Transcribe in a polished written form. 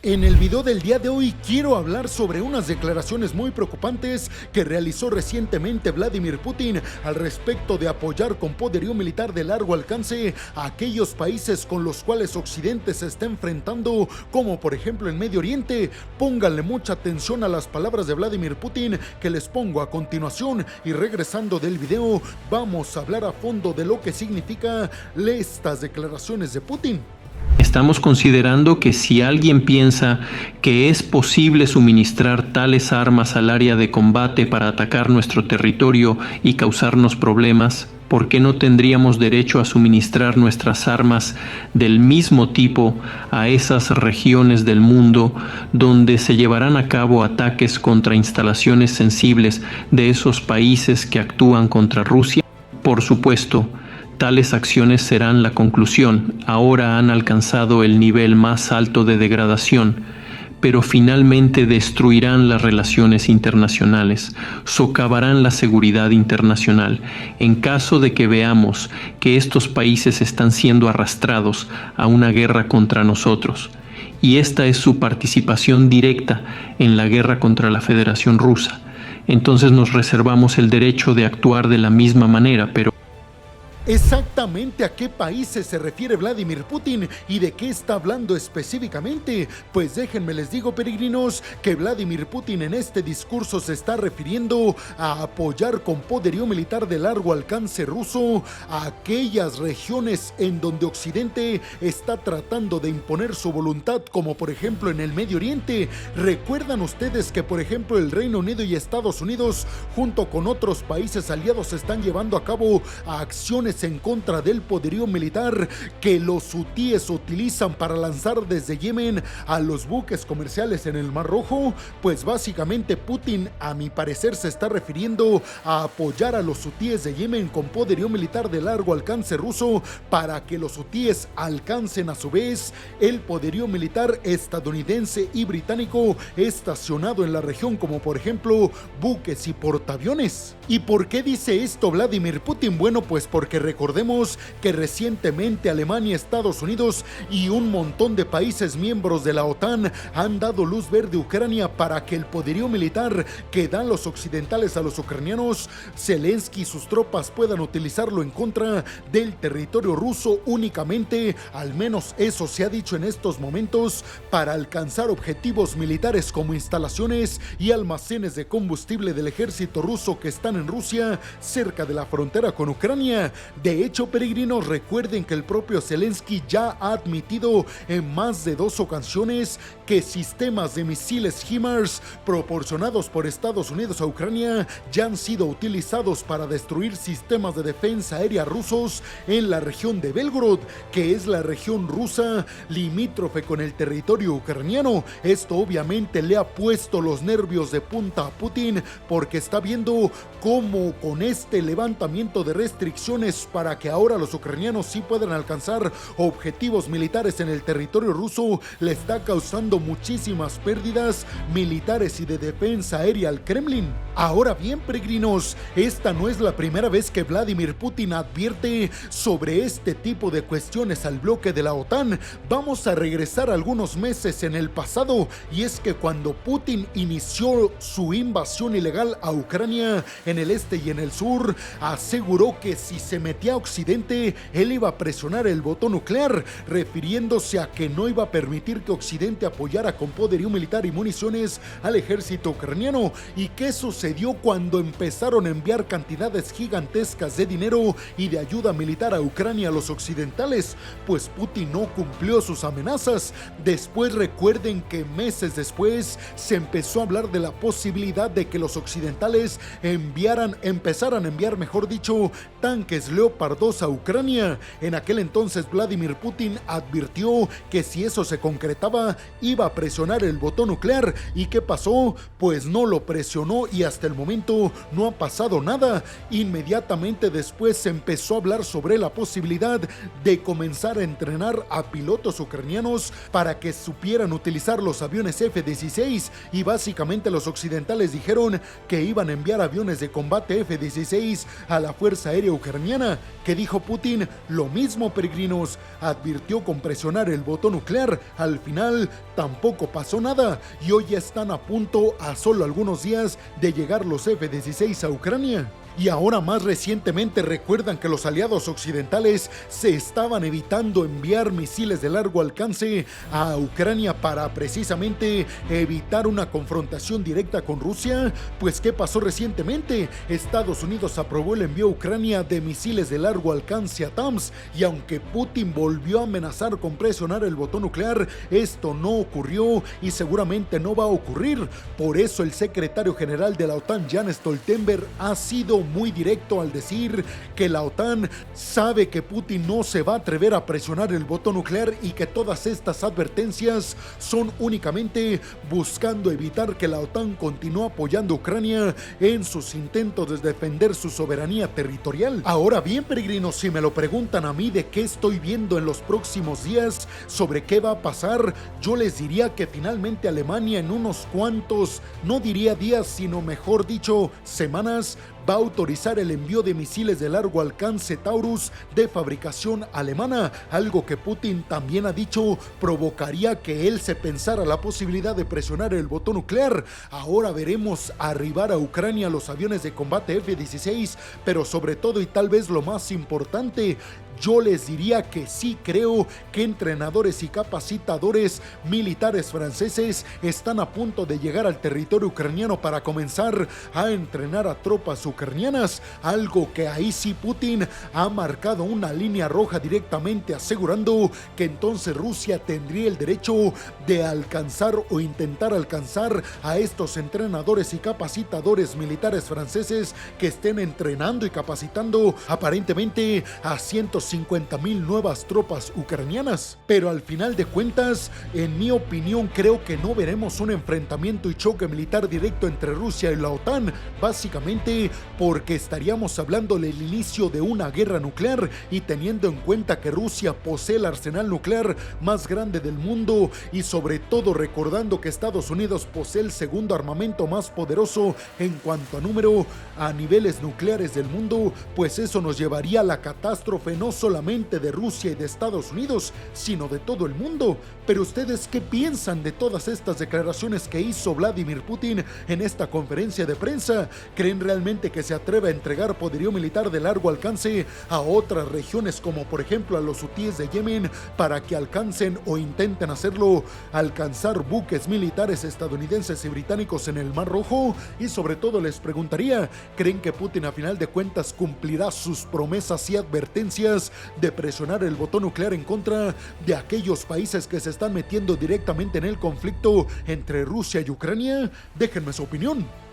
En el video del día de hoy quiero hablar sobre unas declaraciones muy preocupantes que realizó recientemente Vladimir Putin al respecto de apoyar con poderío militar de largo alcance a aquellos países con los cuales Occidente se está enfrentando, como por ejemplo en Medio Oriente. Pónganle mucha atención a las palabras de Vladimir Putin que les pongo a continuación, y regresando del video vamos a hablar a fondo de lo que significa estas declaraciones de Putin. Estamos considerando que si alguien piensa que es posible suministrar tales armas al área de combate para atacar nuestro territorio y causarnos problemas, ¿por qué no tendríamos derecho a suministrar nuestras armas del mismo tipo a esas regiones del mundo donde se llevarán a cabo ataques contra instalaciones sensibles de esos países que actúan contra Rusia? Por supuesto, tales acciones serán la conclusión. Ahora han alcanzado el nivel más alto de degradación, pero finalmente destruirán las relaciones internacionales, socavarán la seguridad internacional, en caso de que veamos que estos países están siendo arrastrados a una guerra contra nosotros. Y esta es su participación directa en la guerra contra la Federación Rusa. Entonces nos reservamos el derecho de actuar de la misma manera, pero ¿exactamente a qué países se refiere Vladimir Putin y de qué está hablando específicamente? Pues déjenme les digo, peregrinos, que Vladimir Putin en este discurso se está refiriendo a apoyar con poderío militar de largo alcance ruso a aquellas regiones en donde Occidente está tratando de imponer su voluntad, como por ejemplo en el Medio Oriente. ¿Recuerdan ustedes que por ejemplo el Reino Unido y Estados Unidos junto con otros países aliados están llevando a cabo acciones en contra del poderío militar que los hutíes utilizan para lanzar desde Yemen a los buques comerciales en el Mar Rojo? Pues básicamente Putin, a mi parecer, se está refiriendo a apoyar a los hutíes de Yemen con poderío militar de largo alcance ruso para que los hutíes alcancen a su vez el poderío militar estadounidense y británico estacionado en la región, como por ejemplo buques y portaaviones. ¿Y por qué dice esto Vladimir Putin? Bueno, pues porque recordemos que recientemente Alemania, Estados Unidos y un montón de países miembros de la OTAN han dado luz verde a Ucrania para que el poderío militar que dan los occidentales a los ucranianos, Zelensky y sus tropas puedan utilizarlo en contra del territorio ruso únicamente, al menos eso se ha dicho en estos momentos, para alcanzar objetivos militares como instalaciones y almacenes de combustible del ejército ruso que están en Rusia, cerca de la frontera con Ucrania. De hecho, peregrinos, recuerden que el propio Zelensky ya ha admitido en más de 2 ocasiones que sistemas de misiles HIMARS proporcionados por Estados Unidos a Ucrania ya han sido utilizados para destruir sistemas de defensa aérea rusos en la región de Belgorod, que es la región rusa limítrofe con el territorio ucraniano. Esto obviamente le ha puesto los nervios de punta a Putin, porque está viendo cómo con este levantamiento de restricciones para que ahora los ucranianos sí puedan alcanzar objetivos militares en el territorio ruso, le está causando muchísimas pérdidas militares y de defensa aérea al Kremlin. Ahora bien, peregrinos, esta no es la primera vez que Vladimir Putin advierte sobre este tipo de cuestiones al bloque de la OTAN. Vamos a regresar algunos meses en el pasado, y es que cuando Putin inició su invasión ilegal a Ucrania en el este y en el sur, aseguró que si se metía a Occidente, él iba a presionar el botón nuclear, refiriéndose a que no iba a permitir que Occidente apoyara con poderío militar y municiones al ejército ucraniano. ¿Y qué sucedió cuando empezaron a enviar cantidades gigantescas de dinero y de ayuda militar a Ucrania a los occidentales? Pues Putin no cumplió sus amenazas. Después recuerden que meses después se empezó a hablar de la posibilidad de que los occidentales empezaran a enviar, mejor dicho, tanques Leopard 2 a Ucrania. En aquel entonces Vladimir Putin advirtió que si eso se concretaba iba a presionar el botón nuclear. ¿Y qué pasó? Pues no lo presionó y hasta el momento no ha pasado nada. Inmediatamente después se empezó a hablar sobre la posibilidad de comenzar a entrenar a pilotos ucranianos para que supieran utilizar los aviones F-16, y básicamente los occidentales dijeron que iban a enviar aviones de combate F-16 a la Fuerza Aérea Ucraniana. Ucrania. ¿Qué dijo Putin? Lo mismo, peregrinos. Advirtió con presionar el botón nuclear. Al final tampoco pasó nada y hoy ya están a punto, a solo algunos días, de llegar los F-16 a Ucrania. Y ahora más recientemente recuerdan que los aliados occidentales se estaban evitando enviar misiles de largo alcance a Ucrania para precisamente evitar una confrontación directa con Rusia. Pues ¿qué pasó recientemente? Estados Unidos aprobó el envío a Ucrania de misiles de largo alcance ATACMS y aunque Putin volvió a amenazar con presionar el botón nuclear, esto no ocurrió y seguramente no va a ocurrir. Por eso el secretario general de la OTAN, Jens Stoltenberg, ha sido muy directo al decir que la OTAN sabe que Putin no se va a atrever a presionar el botón nuclear y que todas estas advertencias son únicamente buscando evitar que la OTAN continúe apoyando a Ucrania en sus intentos de defender su soberanía territorial. Ahora bien, peregrinos, si me lo preguntan a mí de qué estoy viendo en los próximos días, sobre qué va a pasar, yo les diría que finalmente Alemania en unos cuantos, no diría días, sino mejor dicho, semanas, va a autorizar el envío de misiles de largo alcance Taurus de fabricación alemana, algo que Putin también ha dicho provocaría que él se pensara la posibilidad de presionar el botón nuclear. Ahora veremos arribar a Ucrania los aviones de combate F-16, pero sobre todo y tal vez lo más importante, yo les diría que sí creo que entrenadores y capacitadores militares franceses están a punto de llegar al territorio ucraniano para comenzar a entrenar a tropas ucranianas, algo que ahí sí Putin ha marcado una línea roja directamente, asegurando que entonces Rusia tendría el derecho de alcanzar o intentar alcanzar a estos entrenadores y capacitadores militares franceses que estén entrenando y capacitando aparentemente a 150,000 nuevas tropas ucranianas. Pero al final de cuentas, en mi opinión, creo que no veremos un enfrentamiento y choque militar directo entre Rusia y la OTAN, básicamente porque estaríamos hablando del inicio de una guerra nuclear y teniendo en cuenta que Rusia posee el arsenal nuclear más grande del mundo y sobre todo recordando que Estados Unidos posee el segundo armamento más poderoso en cuanto a número a niveles nucleares del mundo, pues eso nos llevaría a la catástrofe no solamente de Rusia y de Estados Unidos, sino de todo el mundo. Pero ustedes, ¿qué piensan de todas estas declaraciones que hizo Vladimir Putin en esta conferencia de prensa? ¿Creen realmente que se atreve a entregar poderío militar de largo alcance a otras regiones como por ejemplo a los hutíes de Yemen para que alcancen o intenten hacerlo alcanzar buques militares estadounidenses y británicos en el Mar Rojo? Y sobre todo les preguntaría, ¿creen que Putin a final de cuentas cumplirá sus promesas y advertencias de presionar el botón nuclear en contra de aquellos países que se están metiendo directamente en el conflicto entre Rusia y Ucrania? Déjenme su opinión.